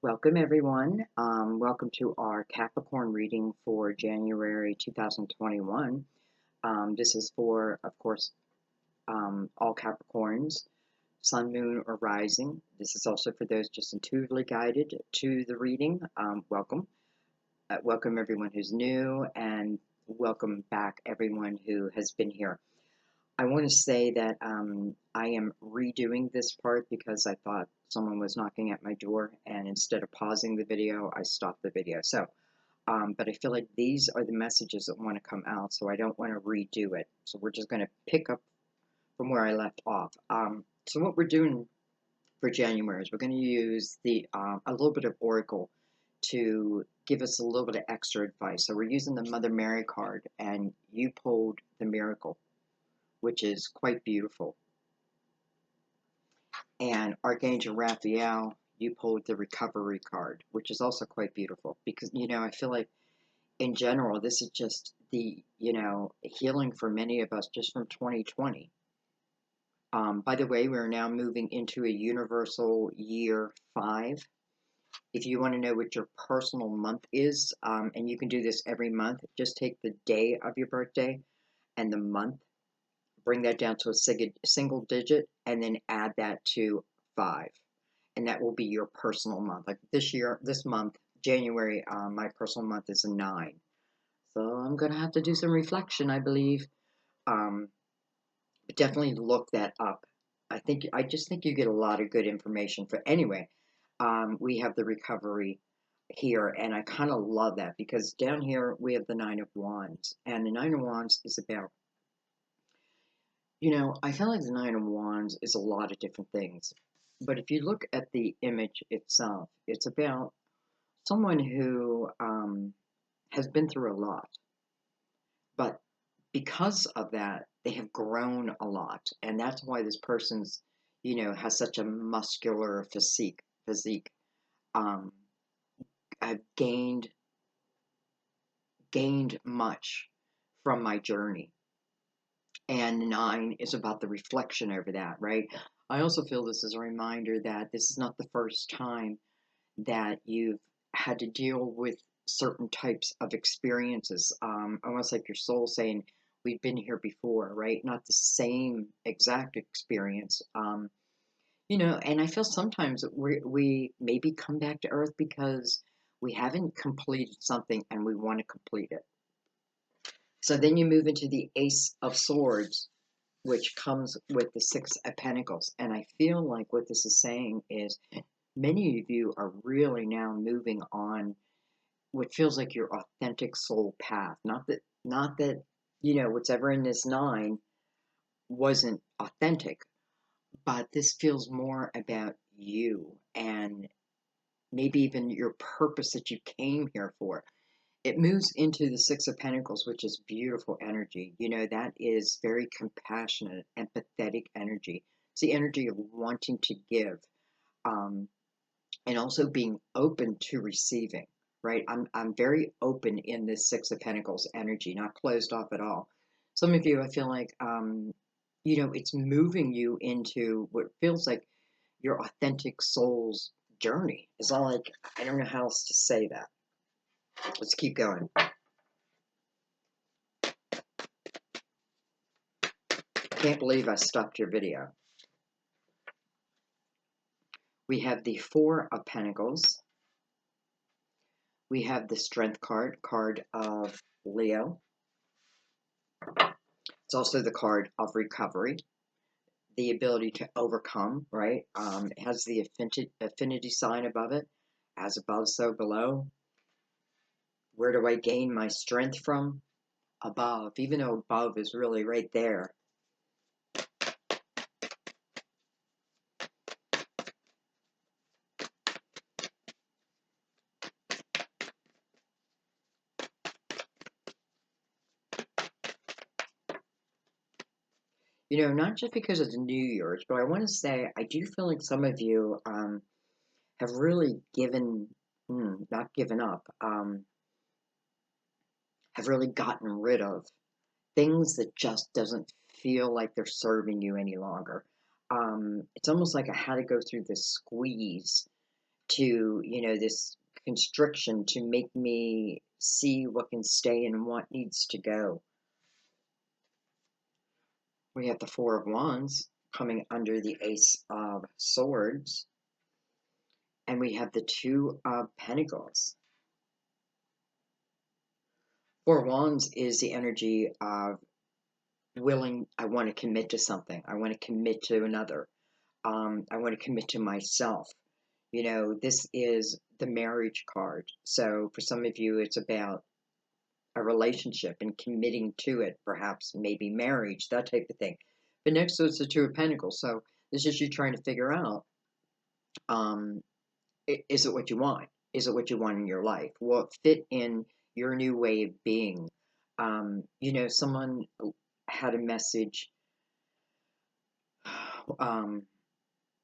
Welcome, everyone. Welcome to our Capricorn reading for January 2021. This is for, of course, all Capricorns, Sun, Moon, or Rising. This is also for those just intuitively guided to the reading. Welcome. Welcome, everyone who's new, and welcome back, everyone who has been here. I want to say that I am redoing this part because I thought someone was knocking at my door, and instead of pausing the video, I stopped the video. So, but I feel like these are the messages that want to come out, so I don't want to redo it. So we're just going to pick up from where I left off. So what we're doing for January is we're going to use a little bit of Oracle to give us a little bit of extra advice. So we're using the Mother Mary card, and you pulled the Miracle, which is quite beautiful. And Archangel Raphael, you pulled the Recovery card, which is also quite beautiful. Because, I feel like in general, this is just the, healing for many of us just from 2020. By the way, we're now moving into a universal year 5. If you want to know what your personal month is, and you can do this every month, just take the day of your birthday and the month, bring that down to a single digit, and then add that to 5. And that will be your personal month. Like this month, January, my personal month is a 9. So I'm going to have to do some reflection, I believe. But definitely look that up. I just think you get a lot of good information. Anyway, we have the Recovery here, and I kind of love that because down here we have the 9 of Wands, and the 9 of Wands is about, I feel like the 9 of Wands is a lot of different things. But if you look at the image itself, it's about someone who has been through a lot. But because of that, they have grown a lot. And that's why this person's, has such a muscular physique. I've gained much from my journey. And 9 is about the reflection over that, right? I also feel this is a reminder that this is not the first time that you've had to deal with certain types of experiences. Almost like your soul saying, we've been here before, right? Not the same exact experience. And I feel sometimes we maybe come back to Earth because we haven't completed something and we want to complete it. So then you move into the Ace of Swords, which comes with the 6 of Pentacles. And I feel like what this is saying is many of you are really now moving on what feels like your authentic soul path. Not that what's ever in this 9 wasn't authentic, but this feels more about you and maybe even your purpose that you came here for. It moves into the 6 of Pentacles, which is beautiful energy. That is very compassionate, empathetic energy. It's the energy of wanting to give, and also being open to receiving, right? I'm very open in this 6 of Pentacles energy, not closed off at all. Some of you, I feel like, it's moving you into what feels like your authentic soul's journey. It's all like, I don't know how else to say that. Let's keep going. Can't believe I stopped your video. We have the 4 of Pentacles. We have the Strength card of Leo. It's also the card of Recovery, the ability to overcome, right? It has the affinity sign above it, as above, so below. Where do I gain my strength from? Above, even though above is really right there. Not just because it's New Year's, but I want to say I do feel like some of you have really not given up, have really gotten rid of things that just doesn't feel like they're serving you any longer. It's almost like I had to go through this squeeze to, this constriction to make me see what can stay and what needs to go. We have the Four of Wands coming under the Ace of Swords, and we have the Two of Pentacles. Four of Wands is the energy of willing. I want to commit to something. I want to commit to another. I want to commit to myself. This is the marriage card. So for some of you, it's about a relationship and committing to it, perhaps maybe marriage, that type of thing. But next to it's the Two of Pentacles. So this is you trying to figure out, is it what you want? Is it what you want in your life? Will it fit in your new way of being? Someone had a message.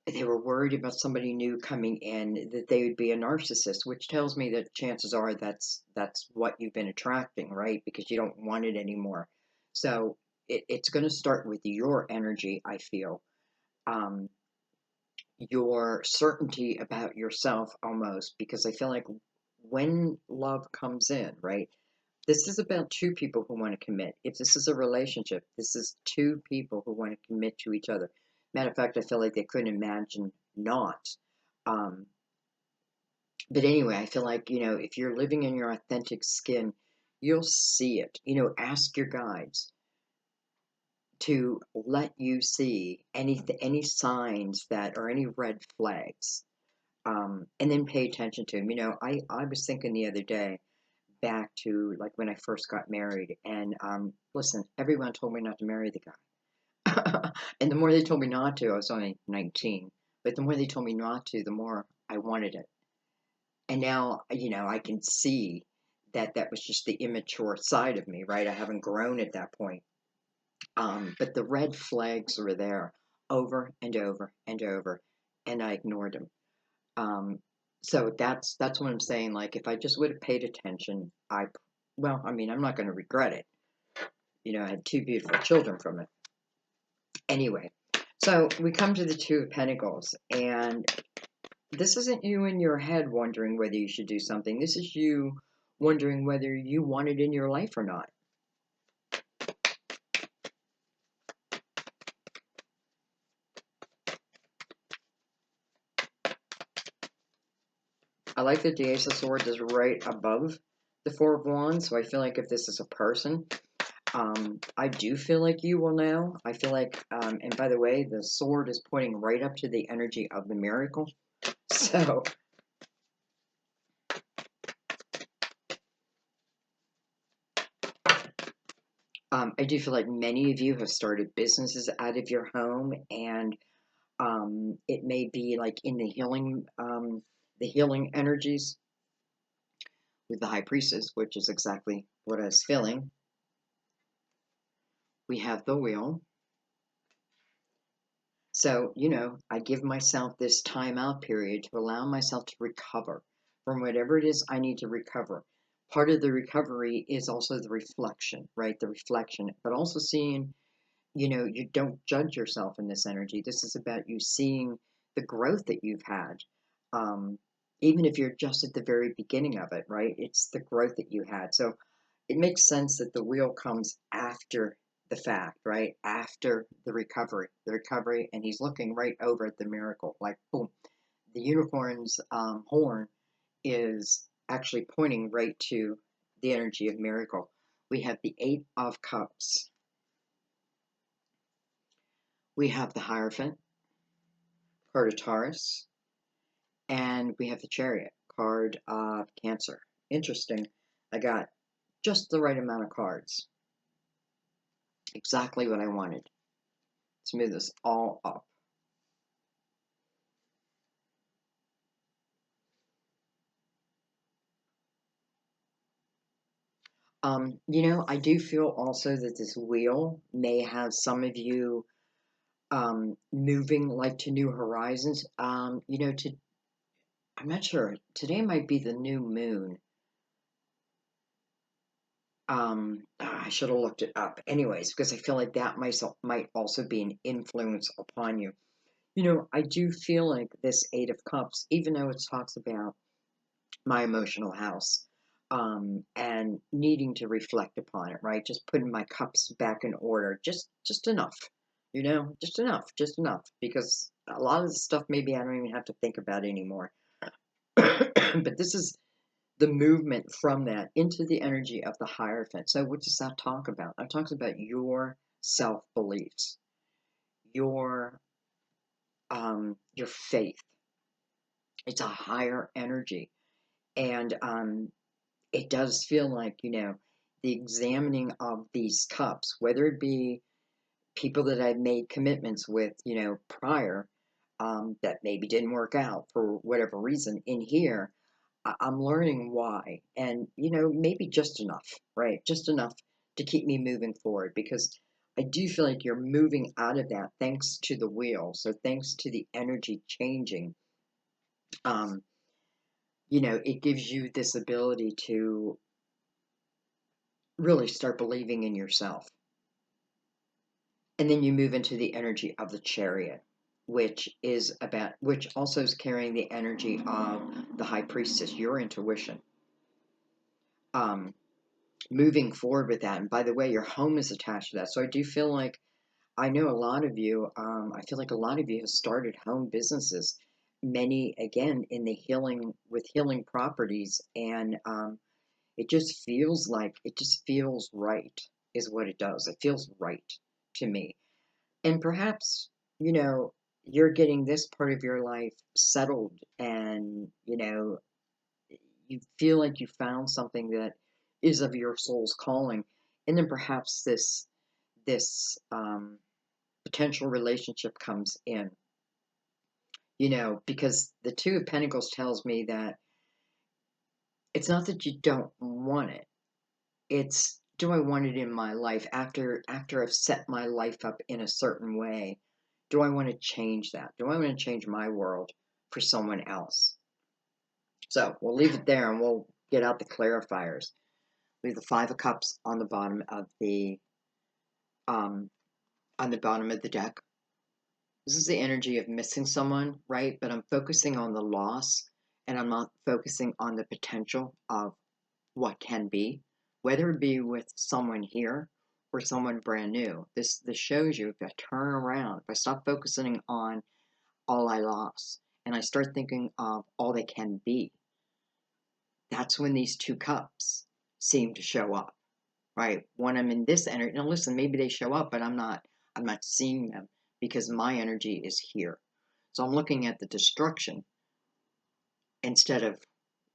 They were worried about somebody new coming in, that they would be a narcissist, which tells me that chances are that's what you've been attracting, right? Because you don't want it anymore. So it's going to start with your energy, I feel. Your certainty about yourself almost, because I feel like when love comes in, right? This is about two people who want to commit. If this is a relationship, this is two people who want to commit to each other. Matter of fact, I feel like they couldn't imagine not. Um, but anyway, I feel like, if you're living in your authentic skin, you'll see it. Ask your guides to let you see any signs that or any red flags, and then pay attention to them. I was thinking the other day back to like when I first got married, and listen, everyone told me not to marry the guy. And the more they told me not to, I was only 19, but the more they told me not to, the more I wanted it. And now, I can see that that was just the immature side of me, right? I haven't grown at that point. But the red flags were there over and over and over, and I ignored them. So that's what I'm saying. Like, if I just would have paid attention, I'm not going to regret it. I had two beautiful children from it. Anyway, so we come to the Two of Pentacles, and this isn't you in your head wondering whether you should do something. This is you wondering whether you want it in your life or not. I like that the Ace of Swords is right above the Four of Wands, so I feel like if this is a person, I do feel like you will know. I feel like, and by the way, the sword is pointing right up to the energy of the miracle. So, I do feel like many of you have started businesses out of your home, and it may be like in the healing energies with the High Priestess, which is exactly what I was feeling. We have the Wheel. So, I give myself this time out period to allow myself to recover from whatever it is I need to recover. Part of the recovery is also the reflection, right? The reflection, but also seeing, you don't judge yourself in this energy. This is about you seeing the growth that you've had. Um, Even if you're just at the very beginning of it, right? It's the growth that you had. So it makes sense that the Wheel comes after the fact, right? After the recovery, and he's looking right over at the miracle, like boom. The unicorn's horn is actually pointing right to the energy of miracle. We have the Eight of Cups. We have the Hierophant, card of Taurus, and we have the Chariot, card of Cancer. Interesting. I got just the right amount of cards. Exactly what I wanted. Let's move this all up. I do feel also that this wheel may have some of you moving like to new horizons. I'm not sure. Today might be the new moon. I should have looked it up. Anyways, because I feel like that might also be an influence upon you. You know, I do feel like this Eight of Cups, even though it talks about my emotional house, and needing to reflect upon it, right? Just putting my cups back in order, just enough, just enough, because a lot of the stuff maybe I don't even have to think about anymore. But this is the movement from that into the energy of the Hierophant. So what does that talk about? That talks about your self beliefs, your your faith. It's a higher energy, and it does feel like, the examining of these cups, whether it be people that I've made commitments with, prior, that maybe didn't work out for whatever reason. In here, I'm learning why, and maybe just enough, right? Just enough to keep me moving forward, because I do feel like you're moving out of that thanks to the wheel. So thanks to the energy changing, um, it gives you this ability to really start believing in yourself. And then you move into the energy of the Chariot, which also is carrying the energy of the High Priestess, your intuition. Um, Moving forward with that. And by the way, your home is attached to that. So I do feel like I know a lot of you, I feel like a lot of you have started home businesses, many again in the healing with healing properties. And it just feels right, is what it does. It feels right to me. And perhaps, you know, you're getting this part of your life settled, and, you feel like you found something that is of your soul's calling. And then perhaps this potential relationship comes in, because the Two of Pentacles tells me that it's not that you don't want it. It's, do I want it in my life after I've set my life up in a certain way? Do I want to change that? Do I want to change my world for someone else? So we'll leave it there, and we'll get out the clarifiers. Leave the Five of Cups on the bottom of um the deck. This is the energy of missing someone, right? But I'm focusing on the loss, and I'm not focusing on the potential of what can be, whether it be with someone here or someone brand new. This shows you, if I turn around, if I stop focusing on all I lost, and I start thinking of all they can be, that's when these two cups seem to show up, right? When I'm in this energy, now listen, maybe they show up, but I'm not seeing them, because my energy is here. So I'm looking at the destruction instead of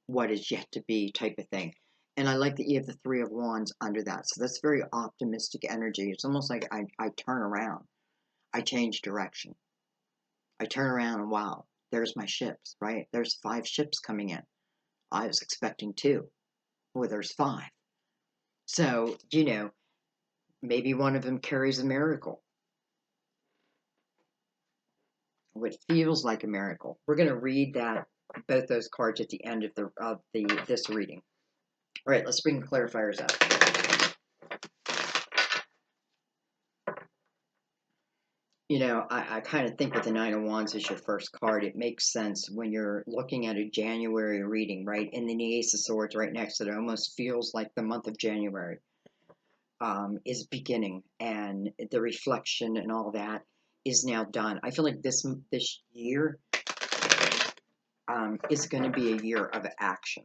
what is yet to be, type of thing. And I like that you have the Three of Wands under that. So that's very optimistic energy. It's almost like I turn around. I change direction. I turn around and wow, there's my ships, right? There's 5 ships coming in. I was expecting 2. Well, there's 5. So, maybe one of them carries a miracle. What feels like a miracle. We're going to read both those cards at the end of this reading. All right, let's bring the clarifiers up. I kind of think with the Nine of Wands as your first card, it makes sense when you're looking at a January reading, right? And then the Ace of Swords right next to it almost feels like the month of January is beginning, and the reflection and all that is now done. I feel like this year is going to be a year of action.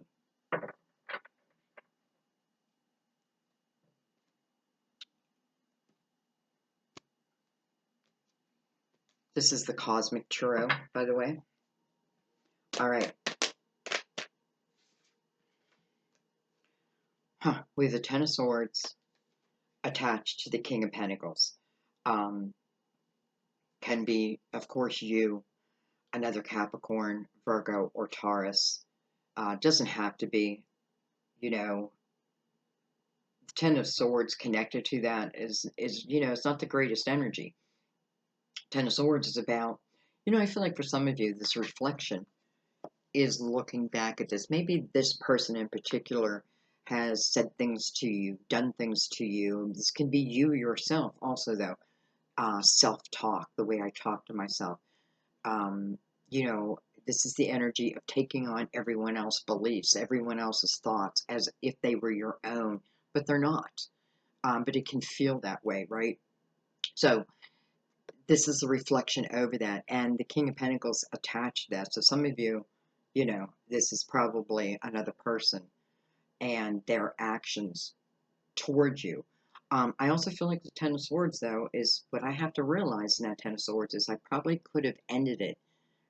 This is the Cosmic Tarot, by the way. All right. We have the Ten of Swords attached to the King of Pentacles. Can be, of course, you, another Capricorn, Virgo, or Taurus. Doesn't have to be, the Ten of Swords connected to that is it's not the greatest energy. Ten of Swords is about, I feel like for some of you, this reflection is looking back at this. Maybe this person in particular has said things to you, done things to you. This can be you yourself also, though. Self-talk, the way I talk to myself. You know, this is the energy of taking on everyone else's beliefs, everyone else's thoughts as if they were your own, but they're not. But it can feel that way, right? So this is a reflection over that. And the King of Pentacles attached to that. So some of you, you know, this is probably another person and their actions towards you. I also feel like the Ten of Swords, though, is what I have to realize in that Ten of Swords is I probably could have ended it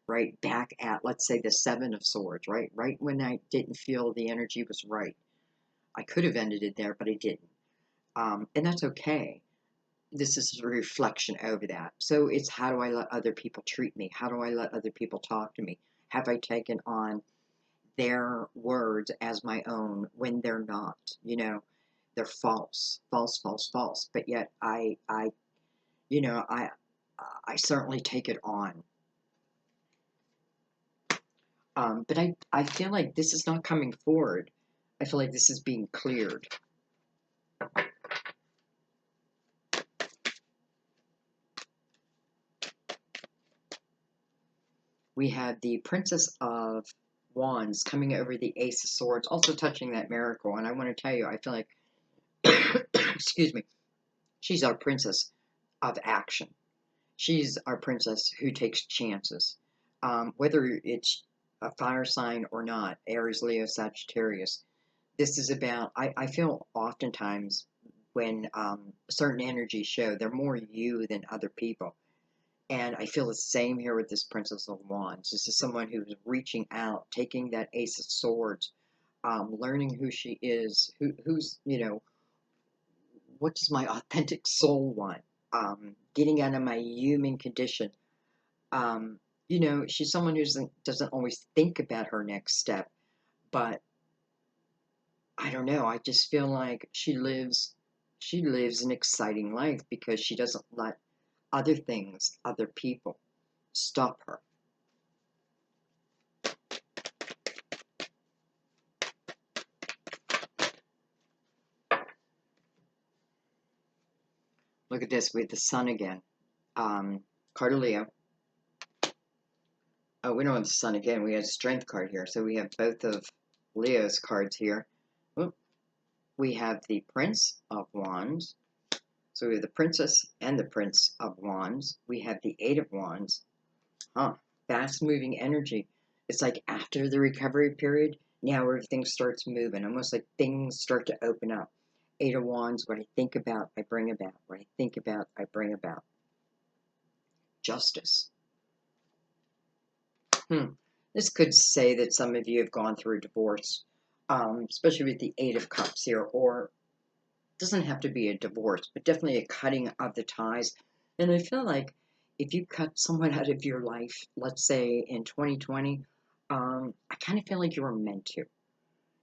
right back at, let's say, the Seven of Swords, right? Right when I didn't feel the energy was right. I could have ended it there, but I didn't. And that's okay. This is a reflection over that. So it's, how do I let other people treat me? How do I let other people talk to me? Have I taken on their words as my own when they're not? You know, they're false, false, false, false. But yet you know, I certainly take it on. But I feel like this is not coming forward. I feel like this is being cleared. We have the Princess of Wands coming over the Ace of Swords, also touching that miracle. And I want to tell you, I feel like, excuse me, she's our princess of action. She's our princess who takes chances. Whether it's a fire sign or not, Aries, Leo, Sagittarius, this is about, I feel oftentimes when certain energies show, they're more you than other people. And I feel the same here with this Princess of Wands. This is someone who's reaching out, taking that Ace of Swords, learning who she is, who's, you know, what does my authentic soul want? Getting out of my human condition. You know, she's someone who doesn't always think about her next step, but I don't know. I just feel like she lives an exciting life because she doesn't let other things, other people, stop her. Look at this with the sun again. Card of Leo. Oh, we don't have the sun again. We have a strength card here. So we have both of Leo's cards here. Oop. We have the Prince of Wands. So we have the Princess and the Prince of Wands. We have the Eight of Wands. Huh. Fast moving energy. It's like after the recovery period, now everything starts moving. Almost like things start to open up. Eight of Wands, what I think about, I bring about. What I think about, I bring about. Justice. This could say that some of you have gone through a divorce, especially with the Eight of Cups here, or it doesn't have to be a divorce, but definitely a cutting of the ties. And I feel like if you cut someone out of your life, let's say in 2020, I kind of feel like you were meant to.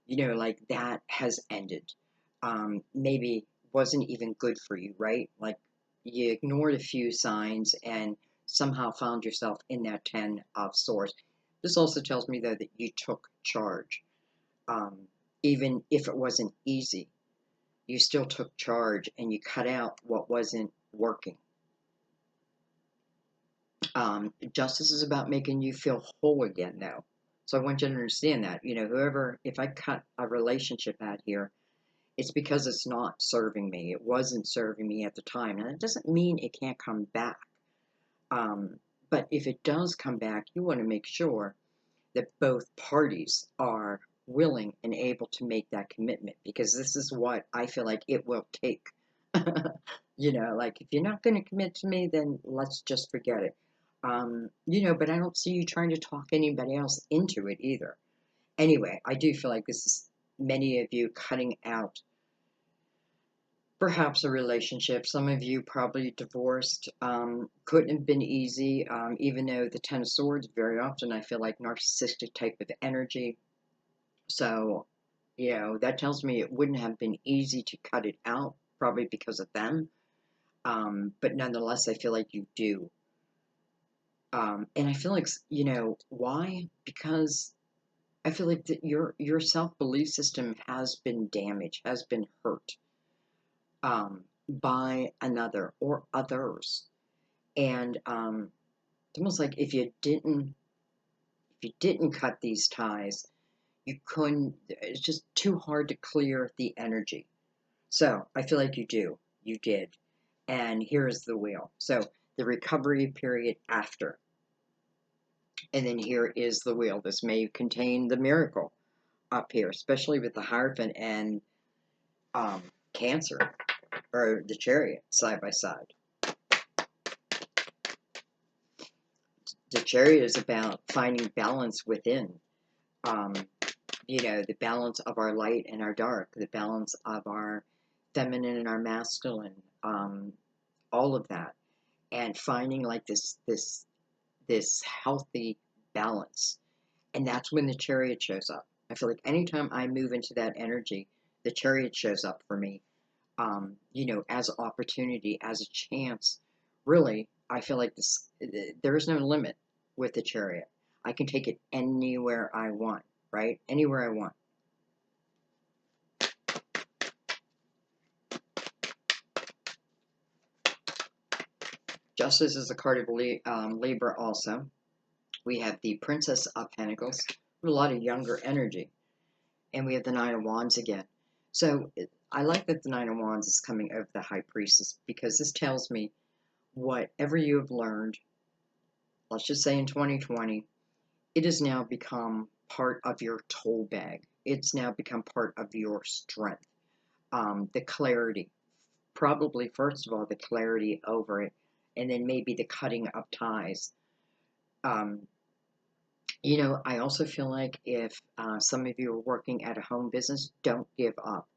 You know, like that has ended. Maybe wasn't even good for you, right? Like you ignored a few signs and somehow found yourself in that Ten of Swords. This also tells me, though, that you took charge. Um, Even if it wasn't easy, you still took charge and you cut out what wasn't working. Justice is about making you feel whole again, though. So I want you to understand that. You know, whoever, if I cut a relationship out here, it's because it's not serving me. It wasn't serving me at the time. And it doesn't mean it can't come back. But if it does come back, you want to make sure that both parties are willing and able to make that commitment, because this is what I feel like it will take. You know, like if you're not going to commit to me, then let's just forget it. You know, but I don't see you trying to talk anybody else into it either. Anyway, I do feel like this is many of you cutting out perhaps a relationship. Some of you probably divorced. Couldn't have been easy, even though the Ten of Swords, very often I feel like narcissistic type of energy. So, you know, that tells me it wouldn't have been easy to cut it out, probably because of them. But nonetheless, I feel like you do. And I feel like, you know, why? Because I feel like that your self-belief system has been damaged, has been hurt by another or others. And It's almost like if you didn't cut these ties, you couldn't, it's just too hard to clear the energy. So I feel like you did. And here's the wheel. So the recovery period after. And then here is the wheel. This may contain the miracle up here, especially with the Hierophant and um, Cancer, or the Chariot, side by side. The Chariot is about finding balance within. Um, the balance of our light and our dark, the balance of our feminine and our masculine, all of that, and finding like this healthy balance. And that's when the Chariot shows up. I feel like anytime I move into that energy, the Chariot shows up for me. As opportunity, as a chance. Really, I feel like there is no limit with the Chariot. I can take it anywhere I want, right? Anywhere I want. Justice is a card of Libra also. We have the Princess of Pentacles, with a lot of younger energy. And we have the Nine of Wands again. So I like that the Nine of Wands is coming over the High Priestess, because this tells me whatever you have learned, let's just say in 2020, it has now become part of your tool bag. It's now become part of your strength. The clarity, probably first of all, the clarity over it, and then maybe the cutting of ties. Um, I also feel like if some of you are working at a home business, don't give up.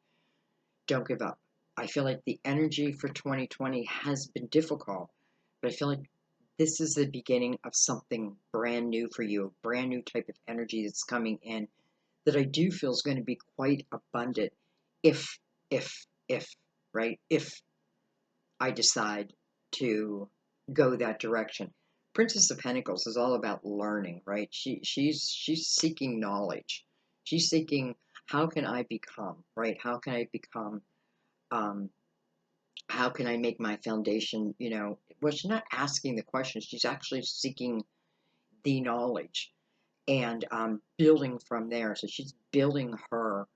Don't give up. I feel like the energy for 2020 has been difficult, but I feel like this is the beginning of something brand new for you, a brand new type of energy that's coming in that I do feel is going to be quite abundant if, if, right? If I decide to go that direction. Princess of Pentacles is all about learning, right? She's seeking knowledge. She's seeking, how can I become, right? How can I become, um, how can I make my foundation, well, she's not asking the question, she's actually seeking the knowledge and building from there. So she's building her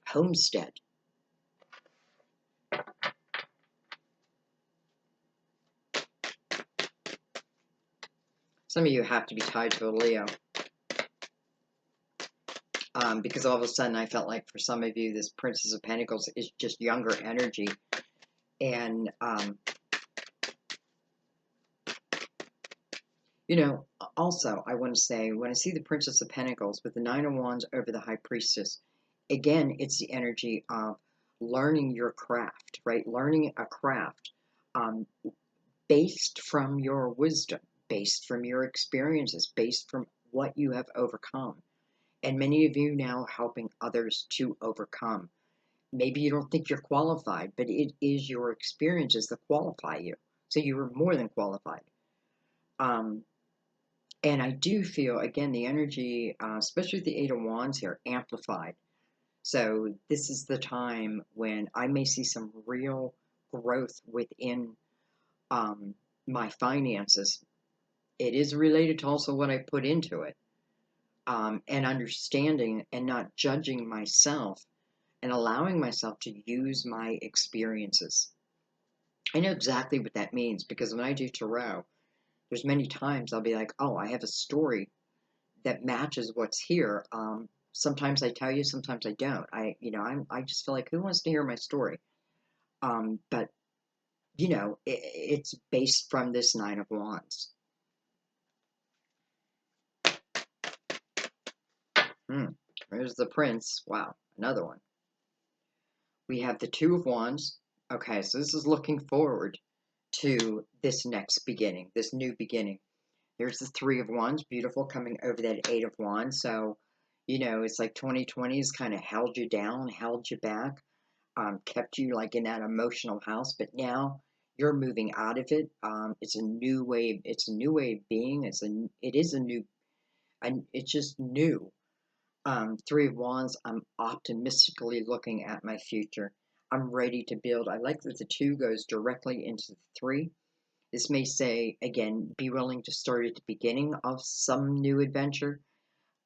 homestead. Some of you have to be tied to a Leo. Because all of a sudden I felt like for some of you, this Princess of Pentacles is just younger energy. And, also I want to say, when I see the Princess of Pentacles with the Nine of Wands over the High Priestess, again, it's the energy of learning your craft, right? Learning a craft based from your wisdom, based from your experiences, based from what you have overcome. And many of you now helping others to overcome. Maybe you don't think you're qualified, but it is your experiences that qualify you. So you are more than qualified. And I do feel, again, the energy, especially with the Eight of Wands here, amplified. So this is the time when I may see some real growth within my finances. It is related to also what I put into it. And understanding and not judging myself and allowing myself to use my experiences. I know exactly what that means, because when I do tarot, there's many times I'll be like, oh, I have a story that matches what's here. Sometimes I tell you, sometimes I don't. I just feel like, who wants to hear my story? But it's based from this Nine of Wands. There's the Prince. Wow, another one. We have the Two of Wands. Okay, so this is looking forward to this next beginning, this new beginning. There's the Three of Wands, beautiful, coming over that Eight of Wands. So, it's like 2020 has kind of held you down, held you back, kept you like in that emotional house. But now you're moving out of it. It's a new way. It's a new way of being. It is a new, and it's just new. Three of Wands, I'm optimistically looking at my future. I'm ready to build. I like that the two goes directly into the three. This may say, again, be willing to start at the beginning of some new adventure,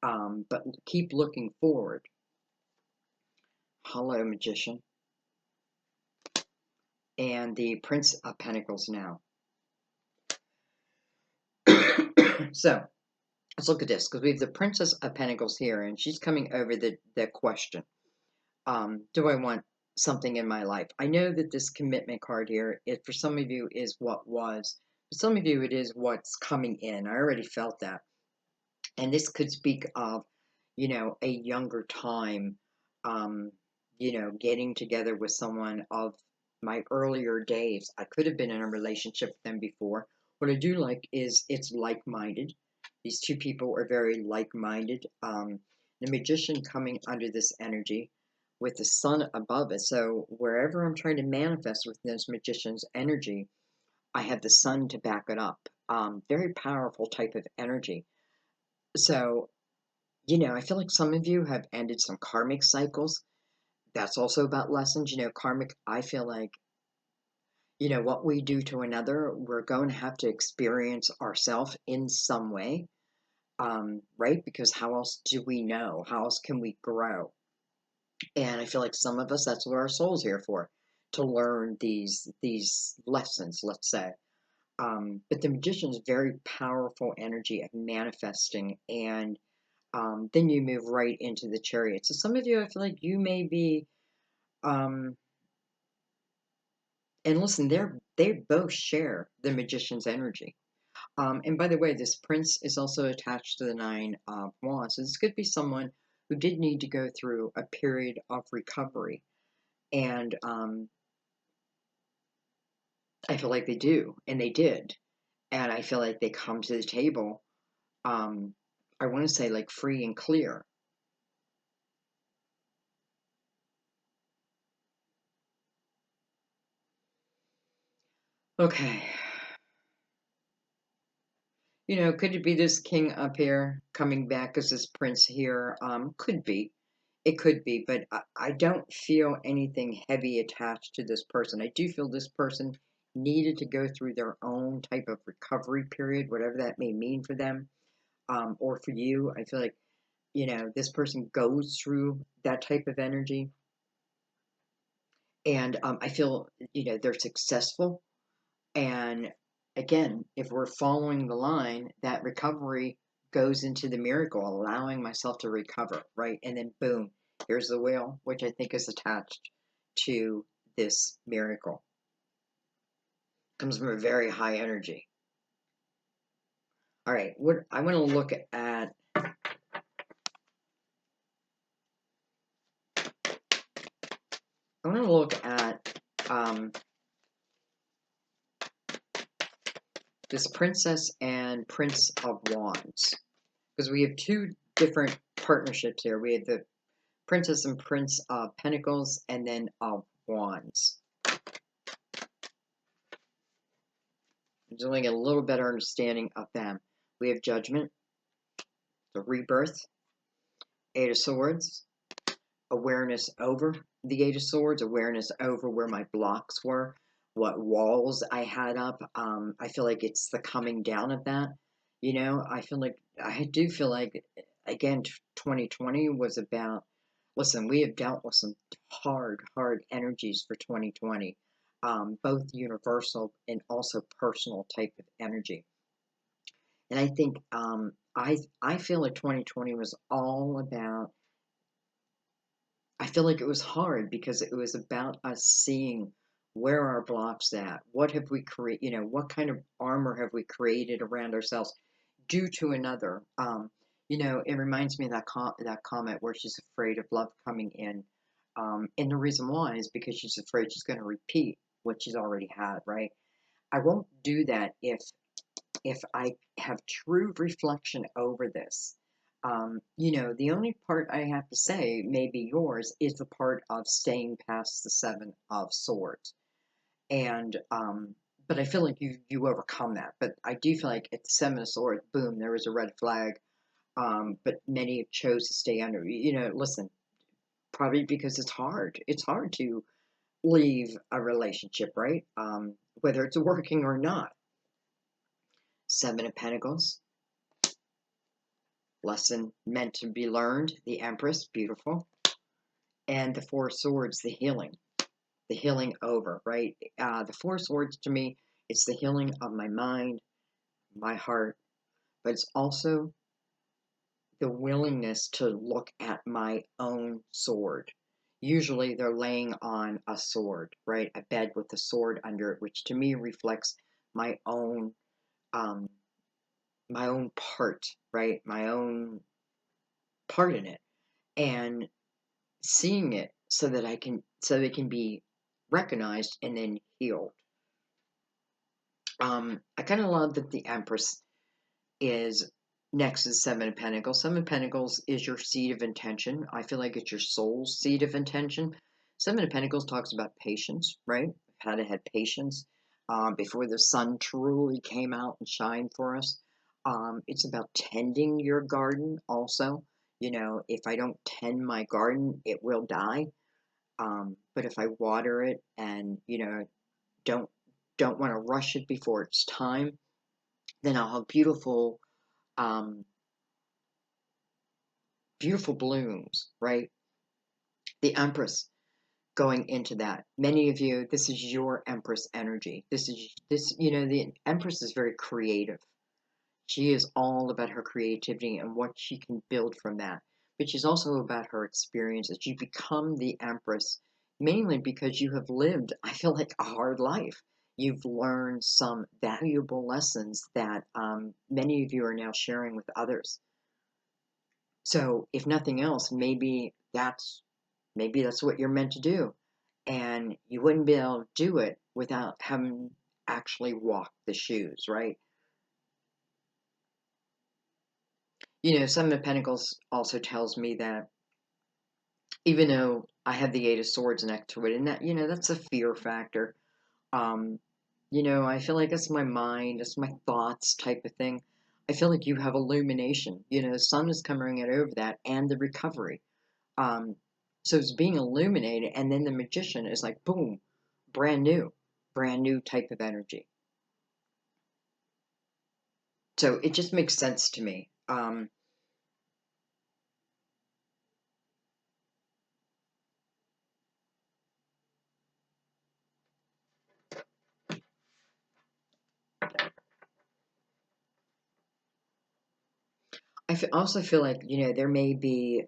but keep looking forward. Hello, Magician. And the Prince of Pentacles now. So, let's look at this, because we have the Princess of Pentacles here, and she's coming over the question. Do I want something in my life? I know that this commitment card here, for some of you, is what was. For some of you, it is what's coming in. I already felt that. And this could speak of, a younger time, getting together with someone of my earlier days. I could have been in a relationship with them before. What I do like is it's like-minded. These two people are very like-minded. The Magician coming under this energy with the Sun above it. So wherever I'm trying to manifest with this Magician's energy, I have the Sun to back it up. Very powerful type of energy. So, I feel like some of you have ended some karmic cycles. That's also about lessons. Karmic, I feel like, what we do to another, we're going to have to experience ourselves in some way, right? Because how else do we know? How else can we grow? And I feel like some of us, that's what our soul's here for, to learn these lessons, let's say. But the Magician's very powerful energy of manifesting, and then you move right into the Chariot. So some of you, I feel like you may be, and listen, they both share the Magician's energy. And by the way, this Prince is also attached to the Nine of Wands. So this could be someone who did need to go through a period of recovery, and I feel like they do, and they did, and I feel like they come to the table. I want to say like free and clear. Okay. Could it be this king up here coming back as this prince here? Could be. It could be, but I don't feel anything heavy attached to this person. I do feel this person needed to go through their own type of recovery period, whatever that may mean for them, or for you. I feel like, this person goes through that type of energy. And I feel, they're successful. And again, if we're following the line, that recovery goes into the miracle, allowing myself to recover, right? And then boom, here's the wheel, which I think is attached to this miracle. Comes from a very high energy. All right, what I want to look at. I want to look at this Princess and Prince of Wands, because we have two different partnerships here. We have the Princess and Prince of Pentacles, and then of Wands. Just want to get a little better understanding of them. We have Judgment, the Rebirth, Eight of Swords, awareness over the Eight of Swords, awareness over where my blocks were, what walls I had up. I feel like it's the coming down of that. I do feel like, again, 2020 was about, listen, we have dealt with some hard energies for 2020, both universal and also personal type of energy. And I think I feel like 2020 was all about, I feel like it was hard because it was about us seeing where our blocks at, what have we created, what kind of armor have we created around ourselves due to another. It reminds me of that comment where she's afraid of love coming in, and the reason why is because she's afraid she's going to repeat what she's already had, right? I won't do that if I have true reflection over this. The only part I have to say, maybe yours, is the part of staying past the Seven of Swords. And, but I feel like you overcome that. But I do feel like at the Seven of Swords, boom, there was a red flag. But many chose to stay under. Listen, probably because it's hard. It's hard to leave a relationship, right? Whether it's working or not. Seven of Pentacles. Lesson meant to be learned. The Empress, beautiful. And the Four of Swords, the healing. The healing over, right? The Four of Swords to me, it's the healing of my mind, my heart, but it's also the willingness to look at my own sword. Usually they're laying on a sword, right? A bed with a sword under it, which to me reflects my own um, part, right? My own part in it, and seeing it so that so it can be recognized and then healed. I kind of love that the Empress is next to the Seven of Pentacles. Seven of Pentacles is your seed of intention. I feel like it's your soul's seed of intention. Seven of Pentacles talks about patience, right? How to have patience before the sun truly came out and shined for us. It's about tending your garden also. You know, if I don't tend my garden, it will die. But if I water it and, you know, don't want to rush it before it's time, then I'll have beautiful beautiful blooms, right? The Empress going into that. Many of you, this is your Empress energy. You know, the Empress is very creative. She is all about her creativity and what she can build from that. But she's also about her experiences. You become the Empress mainly because you have lived, I feel like, a hard life. You've learned some valuable lessons that many of you are now sharing with others. So, if nothing else, maybe that's what you're meant to do, and you wouldn't be able to do it without having actually walked the shoes, right? You know, Seven of Pentacles also tells me that even though I have the Eight of Swords next to it, and that, you know, that's a fear factor. Um, you know, I feel like it's my mind, it's my thoughts type of thing. I feel like you have illumination. You know, the sun is coming out over that, and the recovery. Um, so it's being illuminated, and then the magician is like, boom, brand new type of energy. So it just makes sense to me. Also feel like, you know, there may be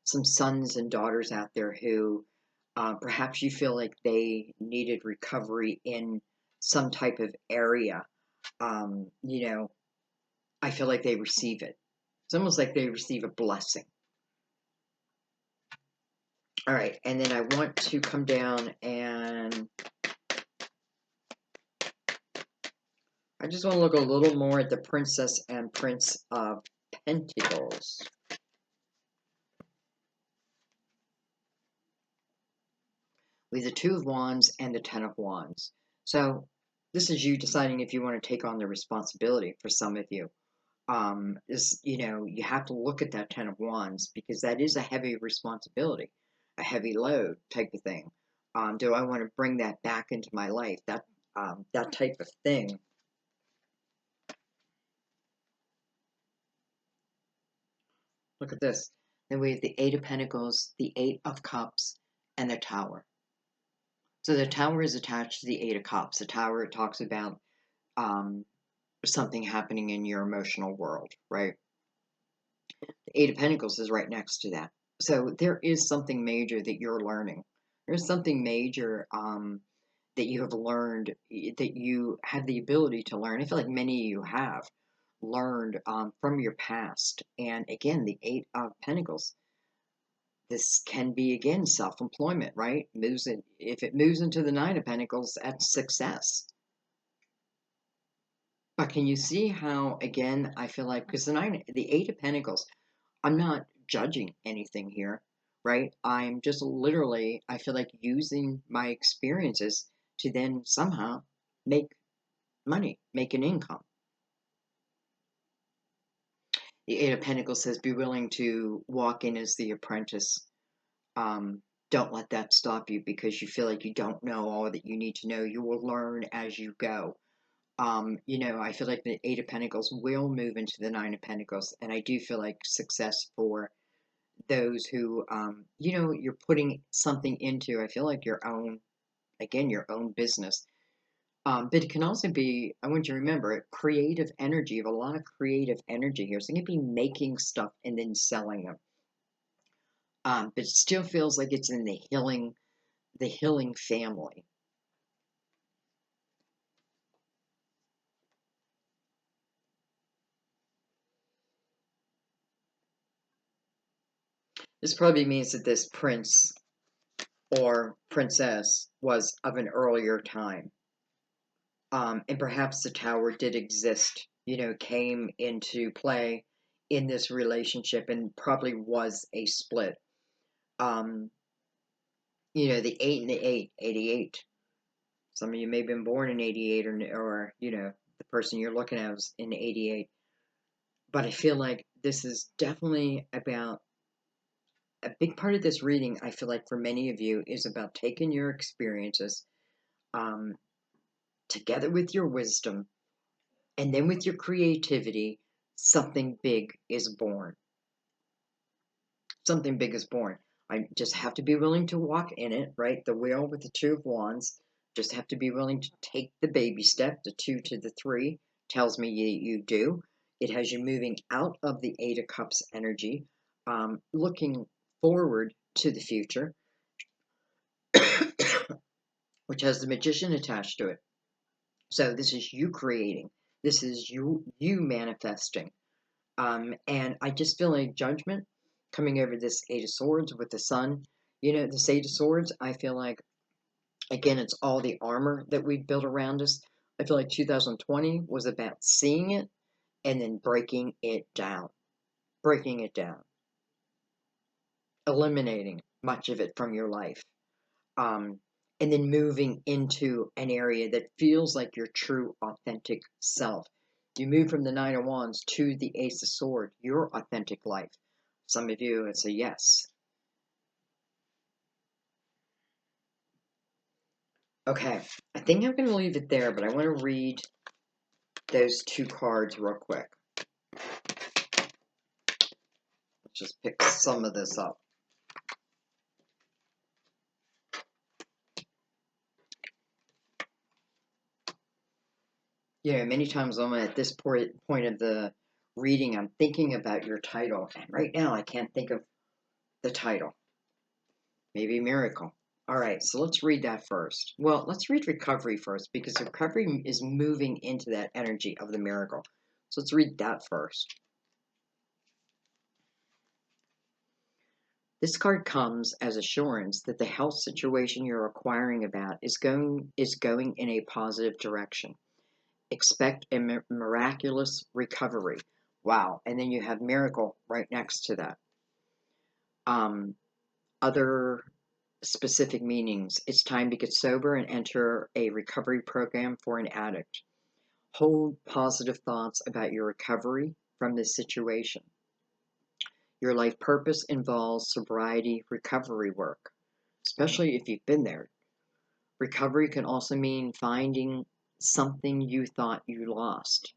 some sons and daughters out there who perhaps you feel like they needed recovery in some type of area. You know, I feel like they receive it. It's almost like they receive a blessing. All right, and then I want to come down and I just want to look a little more at the Princess and Prince of Pentacles. With the Two of Wands and the Ten of Wands. So this is you deciding if you want to take on the responsibility for some of you. You know, you have to look at that Ten of Wands because that is a heavy responsibility, a heavy load type of thing. Do I want to bring that back into my life? That type of thing. Look at this. Then we have the Eight of Pentacles, the Eight of Cups, and the Tower. So the Tower is attached to the Eight of Cups. The Tower talks about something happening in your emotional world, right? The Eight of Pentacles is right next to that. So there is something major that you're learning. There's something major that you have learned, that you have the ability to learn. I feel like many of you have learned from your past. And again, the Eight of Pentacles. This can be, again, self-employment, right? If it moves into the Nine of Pentacles, that's success. But can you see how, again, I feel like, because the Eight of Pentacles, I'm not judging anything here, right? I'm just literally, I feel like, using my experiences to then somehow make money, make an income. The Eight of Pentacles says, be willing to walk in as the apprentice. Don't let that stop you because you feel like you don't know all that you need to know. You will learn as you go. You know, I feel like the Eight of Pentacles will move into the Nine of Pentacles, and I do feel like success for those who, you know, you're putting something into, I feel like your own, again, your own business. But it can also be, I want you to remember, creative energy. You have a lot of creative energy here. So you can be making stuff and then selling them. But it still feels like it's in the healing family. This probably means that this prince or princess was of an earlier time. And perhaps the tower did exist, you know, came into play in this relationship and probably was a split. Um, you know, the 8 and the 8, 88. Some of you may have been born in 88 or you know, the person you're looking at was in 88. But I feel like this is definitely about a big part of this reading. I feel like for many of you is about taking your experiences um, together with your wisdom and then with your creativity, something big is born. Something big is born. I just have to be willing to walk in it, right? The wheel with the Two of Wands. Just have to be willing to take the baby step. The 2 to the 3 tells me you do. It has you moving out of the Eight of Cups energy, looking forward to the future, which has the Magician attached to it. So this is you creating. This is you manifesting. And I just feel like judgment coming over this Eight of Swords with the Sun. You know, this Eight of Swords, I feel like, again, it's all the armor that we've built around us. I feel like 2020 was about seeing it and then breaking it down. Breaking it down. Eliminating much of it from your life. Um, and then moving into an area that feels like your true, authentic self. You move from the Nine of Wands to the Ace of Swords, your authentic life. Some of you would say yes. Okay, I think I'm going to leave it there, but I want to read those two cards real quick. Let's just pick some of this up. You know, many times I'm at this point of the reading, I'm thinking about your title, and right now I can't think of the title. Maybe Miracle. All right, so let's read that first. Well, let's read Recovery first because Recovery is moving into that energy of the miracle. So let's read that first. This card comes as assurance that the health situation you're inquiring about is going in a positive direction. Expect a miraculous recovery. Wow, and then you have miracle right next to that. Other specific meanings. It's time to get sober and enter a recovery program for an addict. Hold positive thoughts about your recovery from this situation. Your life purpose involves sobriety recovery work, especially if you've been there. Recovery can also mean finding something you thought you lost.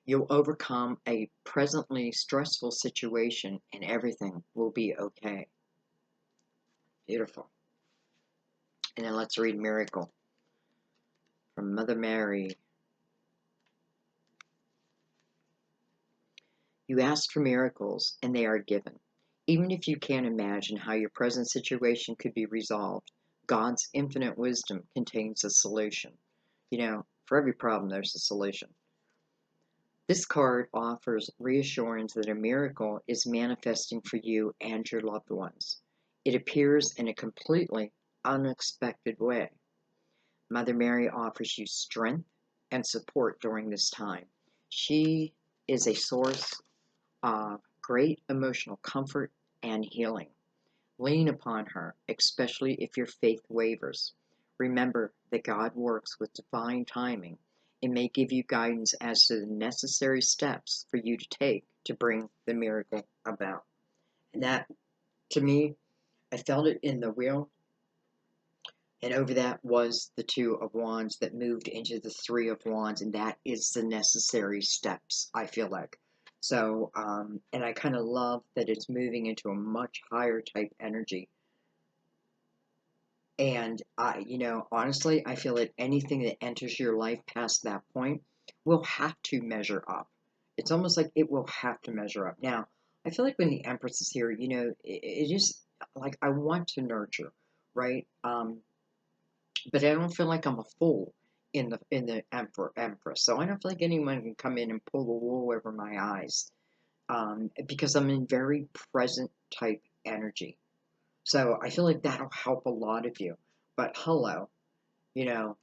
You'll overcome a presently stressful situation and everything will be okay. Beautiful. And then let's read Miracle from Mother Mary. You ask for miracles, and they are given. Even if you can't imagine how your present situation could be resolved, God's infinite wisdom contains a solution. You know, for every problem, there's a solution. This card offers reassurance that a miracle is manifesting for you and your loved ones. It appears in a completely unexpected way. Mother Mary offers you strength and support during this time. She is a source great emotional comfort and healing. Lean upon her, especially if your faith wavers. Remember that God works with divine timing and may give you guidance as to the necessary steps for you to take to bring the miracle about. And that, to me, I felt it in the wheel. And over that was the Two of Wands that moved into the Three of Wands, and that is the necessary steps, I feel like. So, and I kind of love that it's moving into a much higher type energy. And honestly, I feel that anything that enters your life past that point will have to measure up. It's almost like it will have to measure up. Now, I feel like when the Empress is here, it is like I want to nurture, right? But I don't feel like I'm a fool in the Empress. So I don't feel like anyone can come in and pull the wool over my eyes, because I'm in very present type energy. So I feel like that'll help a lot of you. But hello, you know,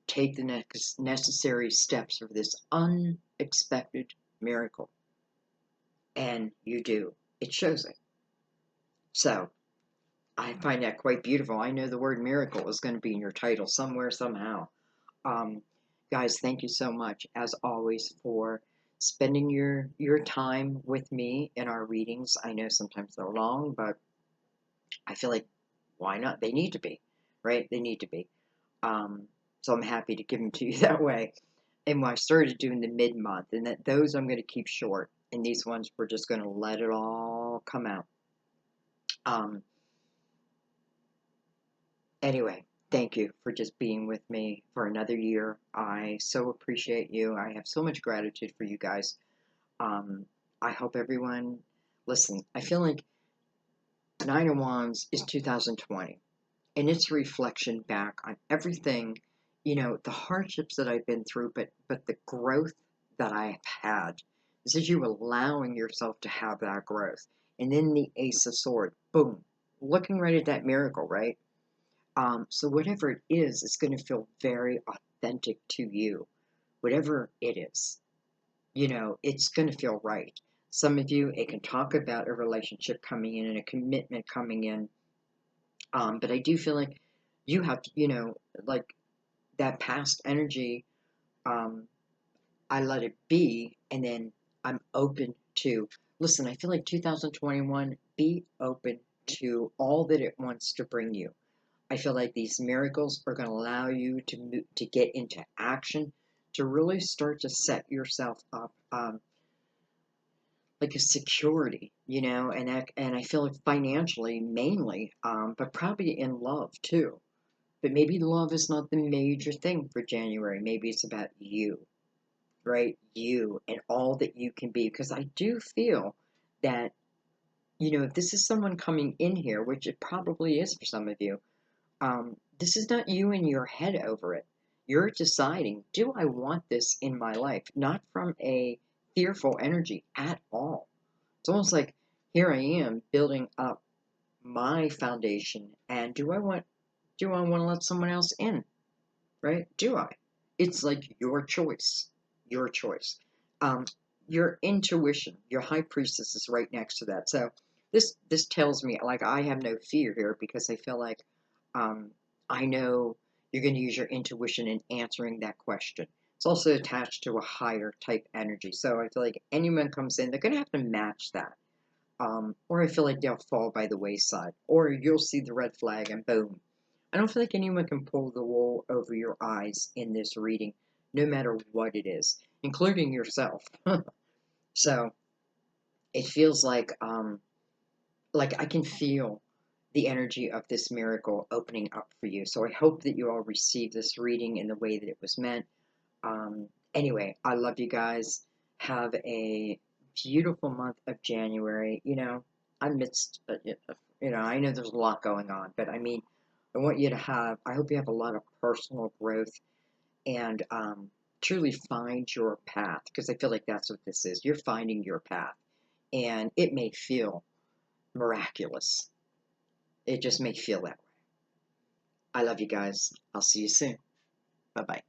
take the next necessary steps for this unexpected miracle. And you do. It shows it. So I find that quite beautiful. I know the word miracle is going to be in your title somewhere, somehow. Um, Guys, thank you so much, as always, for spending your time with me in our readings. I know sometimes they're long, but I feel like why not? They need to be, right? They need to be. So I'm happy to give them to you that way. And when I started doing the mid-month, and that those I'm going to keep short, and these ones we're just going to let it all come out. Um, Anyway, thank you for just being with me for another year. I so appreciate you. I have so much gratitude for you guys. Um, I hope everyone, listen, I feel like Nine of Wands is 2020, and it's a reflection back on everything, the hardships that I've been through, but the growth that I've had. This is you allowing yourself to have that growth. And then the Ace of Swords, boom, looking right at that miracle, right? So whatever it is, it's going to feel very authentic to you. Whatever it is, it's going to feel right. Some of you, it can talk about a relationship coming in and a commitment coming in. But I do feel like you have to, like that past energy, um, I let it be, and then I'm open to, listen, I feel like 2021, be open to all that it wants to bring you. I feel like these miracles are going to allow you to get into action, to really start to set yourself up, like a security, and I feel like financially mainly, but probably in love too. But maybe love is not the major thing for January. Maybe it's about you, right? You and all that you can be. Because I do feel that, if this is someone coming in here, which it probably is for some of you, this is not you in your head over it. You're deciding, do I want this in my life? Not from a fearful energy at all. It's almost like here I am building up my foundation, and do I want to let someone else in? Right? Do I? It's like your choice. Your choice. Um, your intuition, your high priestess is right next to that. So this tells me like I have no fear here because I feel like um, I know you're going to use your intuition in answering that question. It's also attached to a higher type energy. So I feel like anyone comes in, they're going to have to match that. Or I feel like they'll fall by the wayside. Or you'll see the red flag and boom. I don't feel like anyone can pull the wool over your eyes in this reading, no matter what it is, including yourself. So it feels like I can feel the energy of this miracle opening up for you. So I hope that you all receive this reading in the way that it was meant. Anyway, I love you guys. Have a beautiful month of January. Amidst, I know there's a lot going on, but I mean, I hope you have a lot of personal growth and truly find your path because I feel like that's what this is. You're finding your path, and it may feel miraculous. It just may feel that way. I love you guys. I'll see you soon. Bye bye.